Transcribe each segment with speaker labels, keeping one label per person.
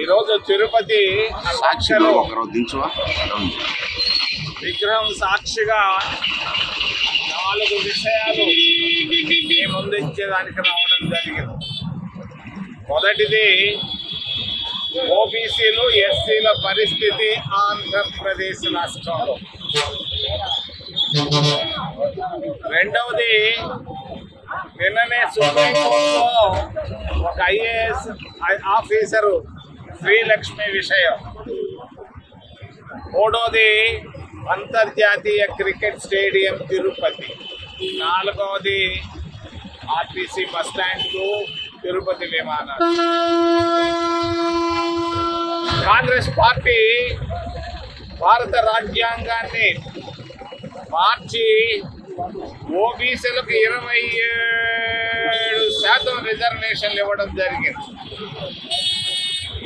Speaker 1: ఈరోజు తిరుపతి
Speaker 2: సాక్షిలో
Speaker 1: విగ్రహం సాక్షిగా 4 విషయాలు మీ ముందుంచేదానికి రావడం జరిగింది. మొదటిది, ఓబీసీలు ఎస్సీల పరిస్థితి ఆంధ్రప్రదేశ్ రాష్ట్రంలో. రెండవది, నిన్ననే సుప్రీంకోర్టులో ఒక ఐఏఎస్ ఆఫీసరు శ్రీలక్ష్మి విషయం. మూడవది, అంతర్జాతీయ క్రికెట్ స్టేడియం తిరుపతి. నాలుగవది, ఆర్టీసీ బస్టాండ్లు, తిరుపతి విమానాలు. కాంగ్రెస్ పార్టీ భారత రాజ్యాంగాన్ని మార్చి ఓబీసీలకు 27% రిజర్వేషన్లు ఇవ్వడం జరిగింది.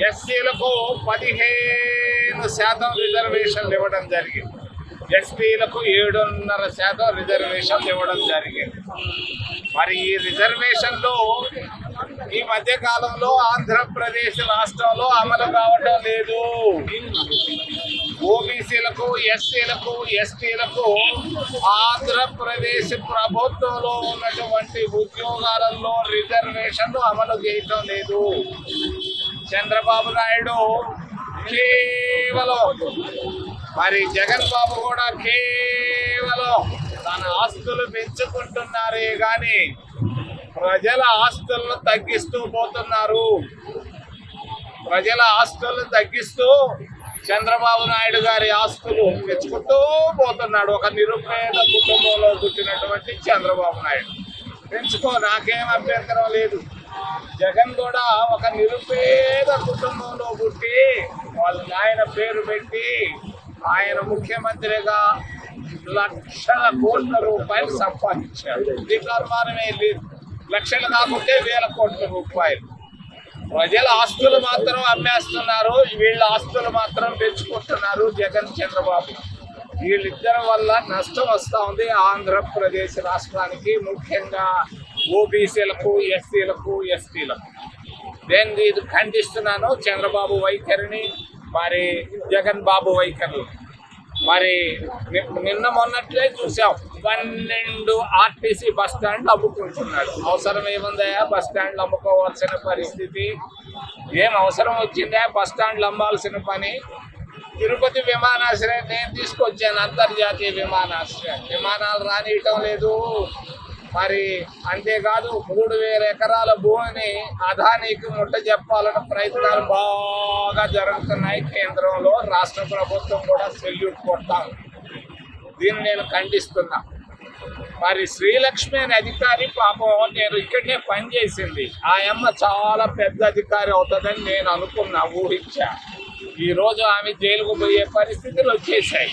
Speaker 1: ఎస్సీలకు 15% రిజర్వేషన్లు ఇవ్వడం జరిగింది. ఎస్టీలకు 7.5% రిజర్వేషన్లు ఇవ్వడం జరిగింది. మరి ఈ రిజర్వేషన్లు ఈ మధ్య కాలంలో ఆంధ్రప్రదేశ్ రాష్ట్రంలో అమలు కావడం లేదు. ఓబీసీలకు, ఎస్సీలకు, ఎస్టీలకు ఆంధ్రప్రదేశ్ ప్రభుత్వంలో ఉన్నటువంటి ఉద్యోగాలలో రిజర్వేషన్లు అమలు చేయటం లేదు. చంద్రబాబు నాయుడు కేవలం, మరి జగన్ బాబు కూడా కేవలం తన ఆస్తులు పెంచుకుంటున్నారే కానీ ప్రజల ఆస్తులను తగ్గిస్తూ పోతున్నారు. ప్రజల ఆస్తులను తగ్గిస్తూ చంద్రబాబు నాయుడు గారి ఆస్తులు పెంచుకుంటూ పోతున్నాడు. ఒక నిరుపేద కుటుంబంలో పుట్టినటువంటి చంద్రబాబు నాయుడు పెంచుకో, నాకేం అభ్యంతరం లేదు. జగన్ కూడా ఒక నిరుపేద కుటుంబంలో పుట్టి వాళ్ళ నాయన పేరు పెట్టి ఆయన ముఖ్యమంత్రిగా లక్షల కోట్ల రూపాయలు సంపాదించాడు. దీంట్లో అనుమానమే లేదు. లక్షలు కాకుంటే 1000 కోట్ల రూపాయలు. ప్రజల ఆస్తులు మాత్రం అమ్మేస్తున్నారు, వీళ్ళ ఆస్తులు మాత్రం పెంచుకుంటున్నారు జగన్, చంద్రబాబు. వీళ్ళిద్దరి వల్ల నష్టం వస్తూ ఉంది ఆంధ్రప్రదేశ్ రాష్ట్రానికి, ముఖ్యంగా ఓబీసీలకు, ఎస్సీలకు, ఎస్టీలకు. నేను ఇది ఖండిస్తున్నాను, చంద్రబాబు వైఖరిని, మరి జగన్ బాబు వైఖరిని. మరి నిన్న మొన్నట్లే చూసాం, 12 ఆర్టీసీ బస్ స్టాండ్లు అమ్ముకుంటున్నాడు. అవసరం ఏముందా బస్ స్టాండ్లు అమ్ముకోవాల్సిన పరిస్థితి? ఏం అవసరం వచ్చిందా బస్ స్టాండ్లు అమ్మాల్సిన పని? తిరుపతి విమానాశ్రయం నేను తీసుకొచ్చాను, అంతర్జాతీయ విమానాశ్రయం. విమానాలు రానియటం లేదు. మరి అంతేకాదు, 3000 ఎకరాల భూమిని అదానీకి ముట్ట చెప్పాలన్న ప్రయత్నాలు బాగా జరుగుతున్నాయి కేంద్రంలో. రాష్ట్ర ప్రభుత్వం కూడా సెల్యూట్ కొడతాం. దీన్ని నేను ఖండిస్తున్నా. మరి శ్రీలక్ష్మి అనే అధికారి పాపం, నేను ఇక్కడనే పనిచేసింది. ఆ అమ్మ చాలా పెద్ద అధికారి అవుతుందని నేను అనుకున్నా, ఊహించా. ఈరోజు ఆమె జైలుకు పోయే పరిస్థితులు వచ్చేసాయి.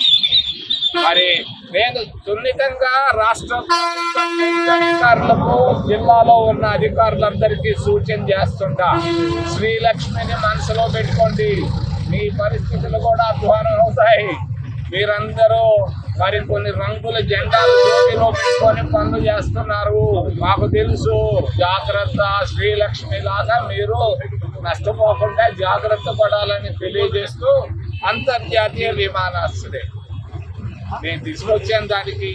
Speaker 1: మరి నేను సున్నితంగా రాష్ట్ర అధికారులకు, జిల్లాలో ఉన్న అధికారులందరికీ సూచన చేస్తుంటా, శ్రీలక్ష్మిని మనసులో పెట్టుకోండి. మీ పరిస్థితులు కూడా అధ్వానం అవుతాయి. మీరందరూ మరి కొన్ని రంగుల జెండాలు చేతిలో పెట్టుకొని పనులు చేస్తున్నారు, మాకు తెలుసు. జాగ్రత్త, శ్రీలక్ష్మి లాగా మీరు నష్టపోకుండా జాగ్రత్త పడాలని తెలియజేస్తూ, అంతర్జాతీయ విమానాశ్రయం నేను తీసుకొచ్చాను. దానికి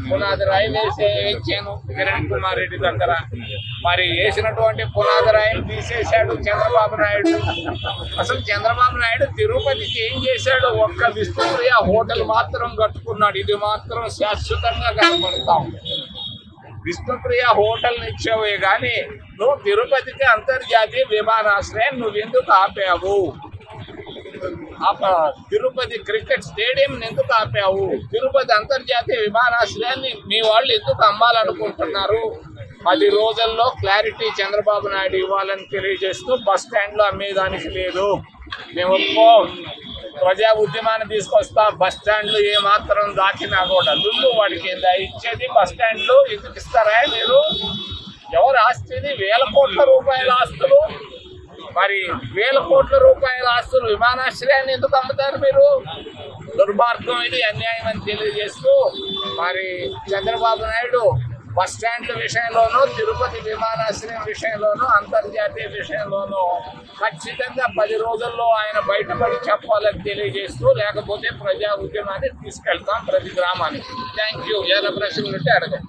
Speaker 1: పునాది రాయిలు వేసాను కిరణ్ కుమార్ రెడ్డి దగ్గర. మరి వేసినటువంటి పునాది రాయిని తీసేశాడు చంద్రబాబు నాయుడు. అసలు చంద్రబాబు నాయుడు తిరుపతికి ఏం చేశాడు? ఒక్క విష్ణుప్రియ హోటల్ మాత్రం కట్టుకున్నాడు. ఇది మాత్రం శాశ్వతంగా కనపడతాం. విష్ణుప్రియ హోటల్ ఇచ్చావే కానీ నువ్వు తిరుపతికి అంతర్జాతీయ విమానాశ్రయం నువ్వెందుకు ఆపావు? తిరుపతి క్రికెట్ స్టేడియం ఎందుకు ఆపావు? తిరుపతి అంతర్జాతీయ విమానాశ్రయాన్ని మీ వాళ్ళు ఎందుకు అమ్మాలనుకుంటున్నారు? 10 రోజుల్లో క్లారిటీ చంద్రబాబు నాయుడు ఇవ్వాలని తెలియజేస్తూ, బస్ స్టాండ్లో అమ్మేదానికి లేదు. మేము ఒప్పుకో, ప్రజా ఉద్యమాన్ని తీసుకొస్తా. బస్ స్టాండ్లు ఏమాత్రం దాకినా కూడా లుల్లు వాడికి ఇచ్చేది బస్ స్టాండ్లు ఎందుకు ఇస్తారా మీరు? ఎవరు ఆస్తిది? 1000 కోట్ల రూపాయల ఆస్తులు. మరి 1000 కోట్ల రూపాయల ఆస్తులు విమానాశ్రయాన్ని ఎందుకు అమ్ముతారు మీరు? దుర్మార్గం, ఇది అన్యాయం అని తెలియజేస్తూ, మరి చంద్రబాబు నాయుడు బస్ స్టాండ్ల విషయంలోనూ, తిరుపతి విమానాశ్రయం విషయంలోనూ, అంతర్జాతీయ విషయంలోనూ ఖచ్చితంగా 10 రోజుల్లో ఆయన బయటపడి చెప్పాలని తెలియజేస్తూ, లేకపోతే ప్రజా ఉద్యమాన్ని తీసుకెళ్తాం ప్రతి గ్రామానికి. Thank you. ఏదైనా ప్రశ్నలు ఉంటే అడగండి.